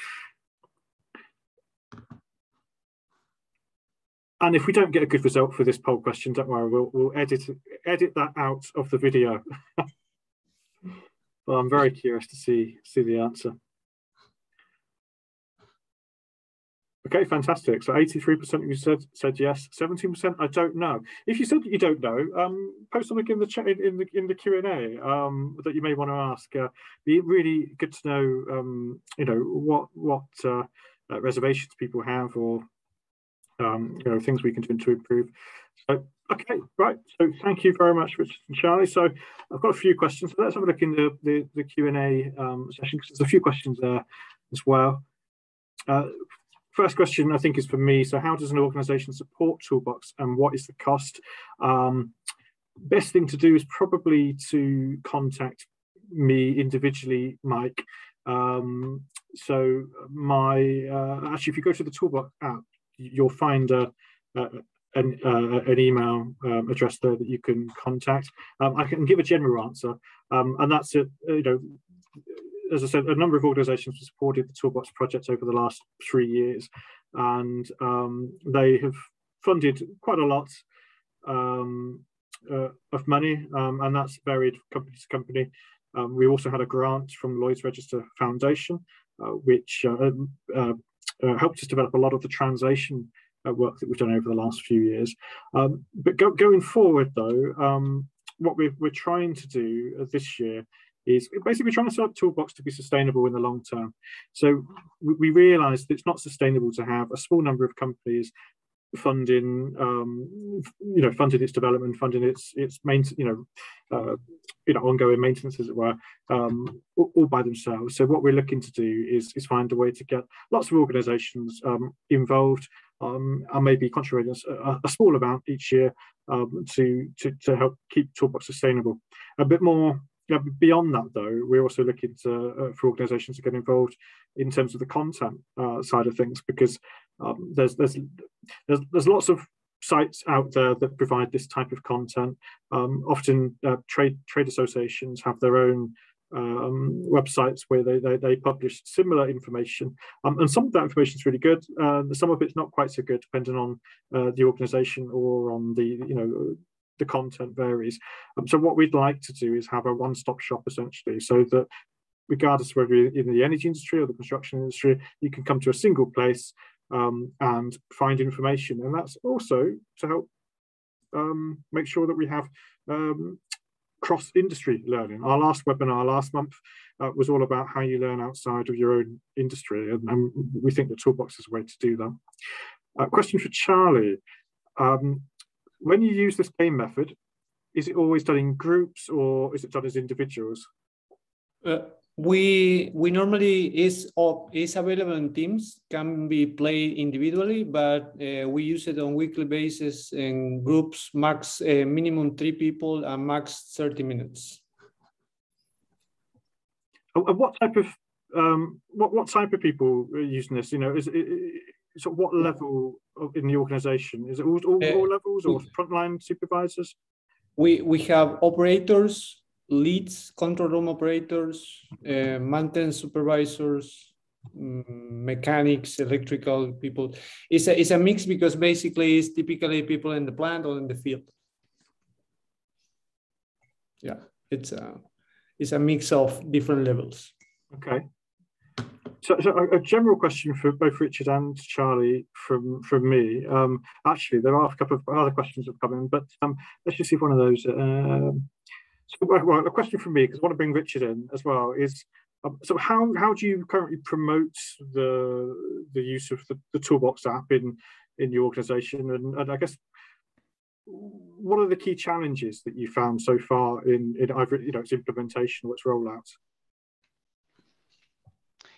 And if we don't get a good result for this poll question, don't worry, we'll edit that out of the video. Well, I'm very curious to see the answer. Okay, fantastic. So 83% of you said yes, 17% I don't know. If you said that you don't know, post something in the chat in the Q&A that you may want to ask. Be really good to know, you know, what reservations people have, or you know, things we can do to improve. So okay, right. So thank you very much, Richard and Charlie. So I've got a few questions. So let's have a look in the Q&A session, because there's a few questions there as well. First question, I think, is for me. So how does an organization support Toolbox, and what is the cost? Best thing to do is probably to contact me individually, Mike. So actually, if you go to the Toolbox app, you'll find an email address there that you can contact. I can give a general answer, and that's it. You know, as I said, a number of organisations have supported the Toolbox project over the last 3 years, and they have funded quite a lot of money, and that's varied company to company. We also had a grant from Lloyd's Register Foundation, which helped us develop a lot of the translation work that we've done over the last few years. But going forward, though, what we're trying to do this year is basically trying to set up Toolbox to be sustainable in the long term. So we realised that it's not sustainable to have a small number of companies funding, funding its development, funding its ongoing maintenance, as it were, all by themselves. So what we're looking to do is find a way to get lots of organisations involved, and maybe contributing a small amount each year to help keep Toolbox sustainable. A bit more. Beyond that, though, we're also looking for organisations to get involved in terms of the content side of things, because there's lots of sites out there that provide this type of content. Often trade associations have their own websites where they publish similar information, and some of that information is really good. Some of it's not quite so good, depending on the organisation or on the content varies. So what we'd like to do is have a one-stop shop, essentially, so that regardless of whether you're in the energy industry or the construction industry, you can come to a single place and find information. And that's also to help make sure that we have cross-industry learning. Our last webinar last month was all about how you learn outside of your own industry, and we think the Toolbox is a way to do that. Question for Charlie. When you use this game method, is it always done in groups, or is it done as individuals? We normally is available in teams, can be played individually, but we use it on weekly basis in groups, max minimum 3 people and max 30 minutes. And what type of people are using this? You know, so what level in the organisation? Is it all levels, or frontline supervisors? We have operators, leads, control room operators, maintenance supervisors, mechanics, electrical people. It's a mix, because basically it's typically people in the plant or in the field. Yeah, it's a mix of different levels. Okay. So a general question for both Richard and Charlie from me. Actually, there are a couple of other questions that have come in, but let's just see if one of those. Well, a question from me, because I want to bring Richard in as well, is so how do you currently promote the use of the Toolbox app in your organisation, and I guess what are the key challenges that you found so far in either its implementation or its rollout?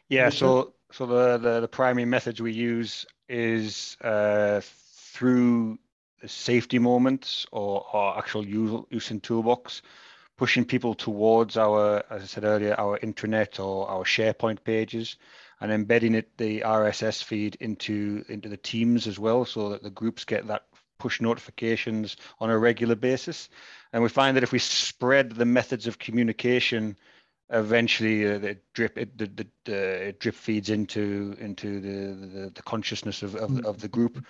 Yeah, so the primary methods we use is through the safety moments or actual use in Toolbox, pushing people towards our, as I said earlier, our intranet or our SharePoint pages, and embedding the RSS feed into the teams as well, so that the groups get that push notifications on a regular basis. And we find that if we spread the methods of communication, eventually it drip feeds into the consciousness of the group.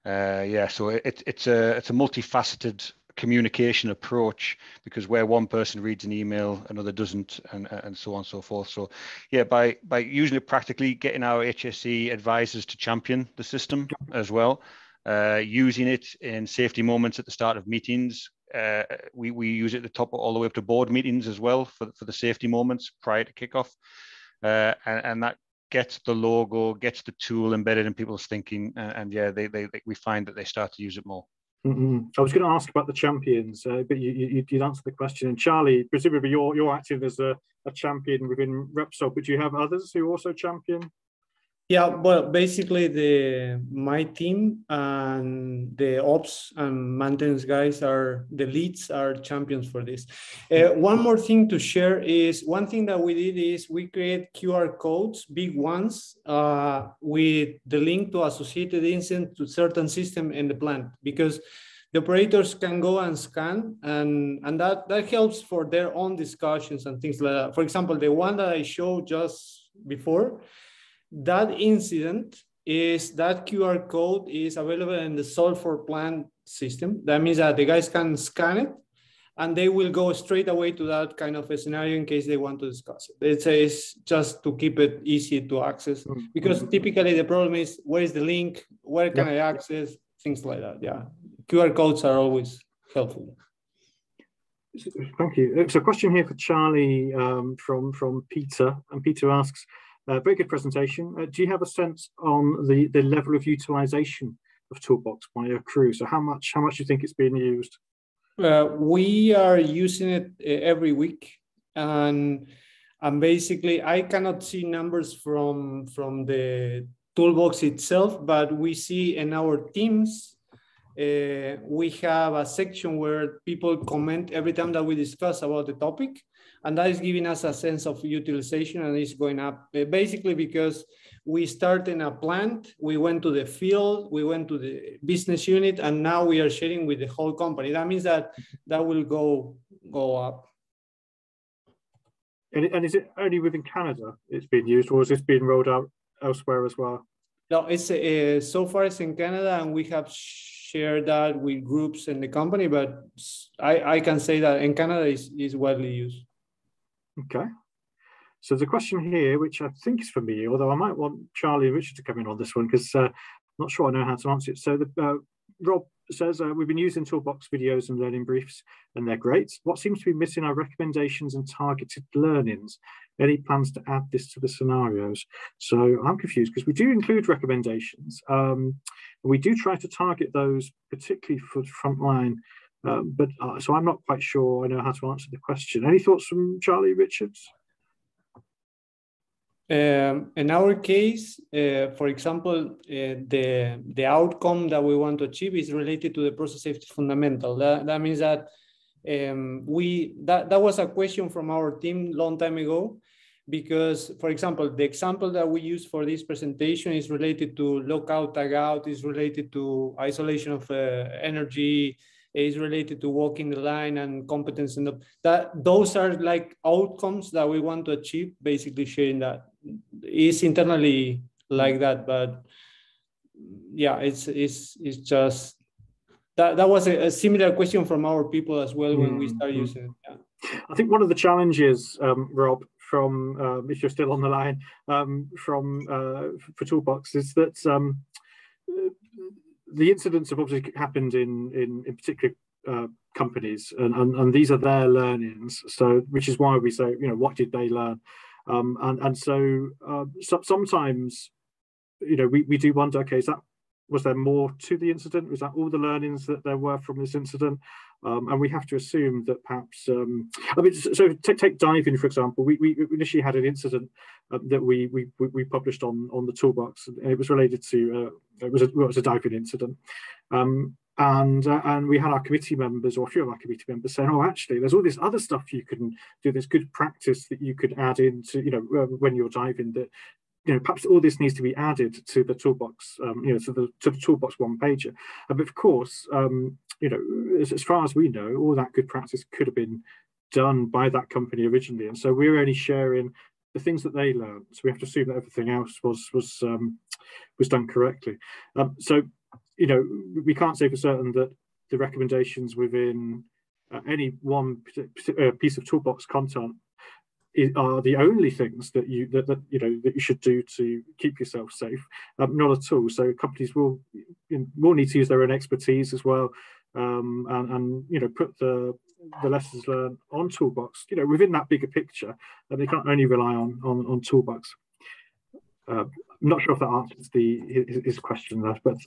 Yeah, so it's a multifaceted communication approach, because where one person reads an email, another doesn't, and so on and so forth. So yeah, by using it practically, getting our HSE advisors to champion the system as well, using it in safety moments at the start of meetings. We use it at the top all the way up to board meetings as well for the safety moments prior to kickoff, and that gets the logo, gets the tool embedded in people's thinking, and yeah, we find that they start to use it more. I was going to ask about the champions, but you'd answer the question. And Charly, presumably you're active as a champion within Repsol, but do you have others who also champion? Yeah, well, basically my team and the ops and maintenance guys are the leads, are champions for this. One more thing to share is, one thing that we did is we create QR codes, big ones, with the link to associated incident to certain system in the plant, because the operators can go and scan, and that helps for their own discussions and things like that. For example, the one that I showed just before, that incident is, that QR code is available in the Solve for Plant system. That means that the guys can scan it and they will go straight away to that kind of a scenario in case they want to discuss it. It's just to keep it easy to access, because typically the problem is, where is the link? Where can I access? Things like that. Yeah. QR codes are always helpful. Thank you. It's a question here for Charly from Peter, and Peter asks, very good presentation. Do you have a sense on the level of utilization of Toolbox by your crew? So how much do you think it's being used? We are using it every week, and basically I cannot see numbers from the Toolbox itself, but we see in our teams, we have a section where people comment every time that we discuss about the topic. And that is giving us a sense of utilization, and it's going up basically because we start in a plant, we went to the field, we went to the business unit, and now we are sharing with the whole company. That means that will go up. And is it only within Canada it's being used, or is this being rolled out elsewhere as well? No, it's so far it's in Canada, and we have shared that with groups in the company, but I can say that in Canada is widely used. Okay, so there's a question here which I think is for me, although I might want Charly and Richard to come in on this one, because I'm not sure I know how to answer it. So Rob says, we've been using Toolbox videos and learning briefs, and they're great. What seems to be missing are recommendations and targeted learnings. Any plans to add this to the scenarios? So I'm confused, because we do include recommendations. We do try to target those, particularly for frontline. So I'm not quite sure I know how to answer the question. Any thoughts from Charly, Richards? In our case, for example, the outcome that we want to achieve is related to the process safety fundamental. That means that that was a question from our team long time ago, because, for example, the example that we use for this presentation is related to lockout, tagout, is related to isolation of energy, is related to walking the line and competence, and those are like outcomes that we want to achieve, basically sharing that. It's internally like that, but yeah, it's just that was a similar question from our people as well when we started using it. Yeah. I think one of the challenges, Rob, from if you're still on the line, for Toolbox, is that the incidents have obviously happened in particular companies, and these are their learnings. So, which is why we say, what did they learn? So sometimes, we do wonder, okay, was there more to the incident? Was that all the learnings that there were from this incident? And we have to assume that perhaps, so take diving, for example. We initially had an incident that we published on the Toolbox, and it was related to, it was a diving incident. And we had our committee members, or a few of our committee members, saying, "Oh, actually, there's all this other stuff you can do. There's good practice that you could add into, when you're diving. That, perhaps all this needs to be added to the Toolbox, to the Toolbox one pager." But of course, as far as we know, all that good practice could have been done by that company originally, and so we're only sharing the things that they learned. So we have to assume that everything else was done correctly. So we can't say for certain that the recommendations within any one piece of Toolbox content are the only things that you should do to keep yourself safe. Not at all. So companies will need to use their own expertise as well, and put the lessons learned on Toolbox, within that bigger picture, and they can't only rely on Toolbox. I'm not sure if that answers his question there, but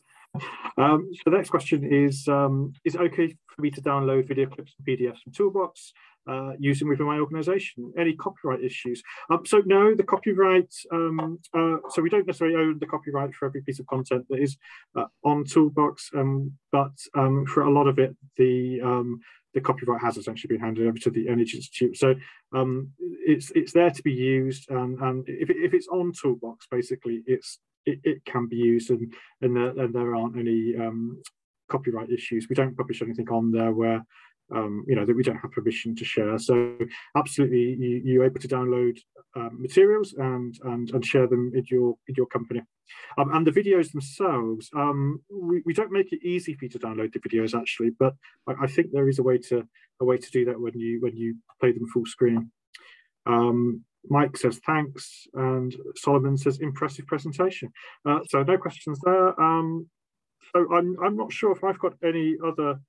so the next question is it okay for me to download video clips and PDFs from Toolbox using within my organization? Any copyright issues? So no, the copyright, so we don't necessarily own the copyright for every piece of content that is on Toolbox, but for a lot of it, the copyright has essentially been handed over to the Energy Institute. So it's there to be used, and if it's on Toolbox, basically it can be used, and there aren't any copyright issues. We don't publish anything on there where that we don't have permission to share. So absolutely, you're able to download materials and share them in your company. And the videos themselves, we don't make it easy for you to download the videos actually, but I think there is a way to do that when you play them full screen. Mike says thanks, and Solomon says impressive presentation. So no questions there. So I'm not sure if I've got any other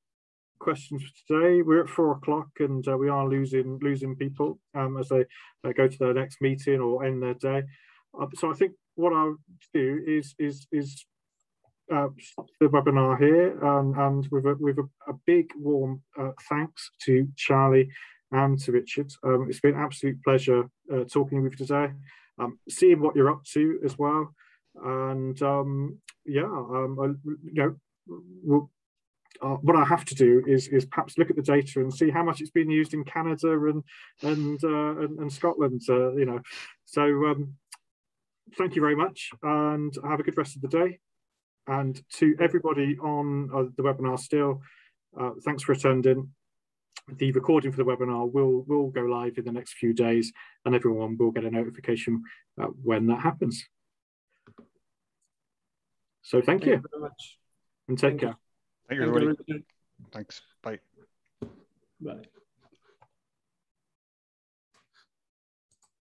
questions for today. We're at 4 o'clock, and we are losing people as they go to their next meeting or end their day. So I think what I'll do is stop the webinar here, and with a big warm thanks to Charlie and to Richard. It's been an absolute pleasure talking with you today, seeing what you're up to as well, and what I have to do is perhaps look at the data and see how much it's been used in Canada and Scotland. So thank you very much, and have a good rest of the day. And to everybody on the webinar still, thanks for attending. The recording for the webinar will go live in the next few days, and everyone will get a notification when that happens. So thank you very much, and take care. Thank you, everybody. Thanks.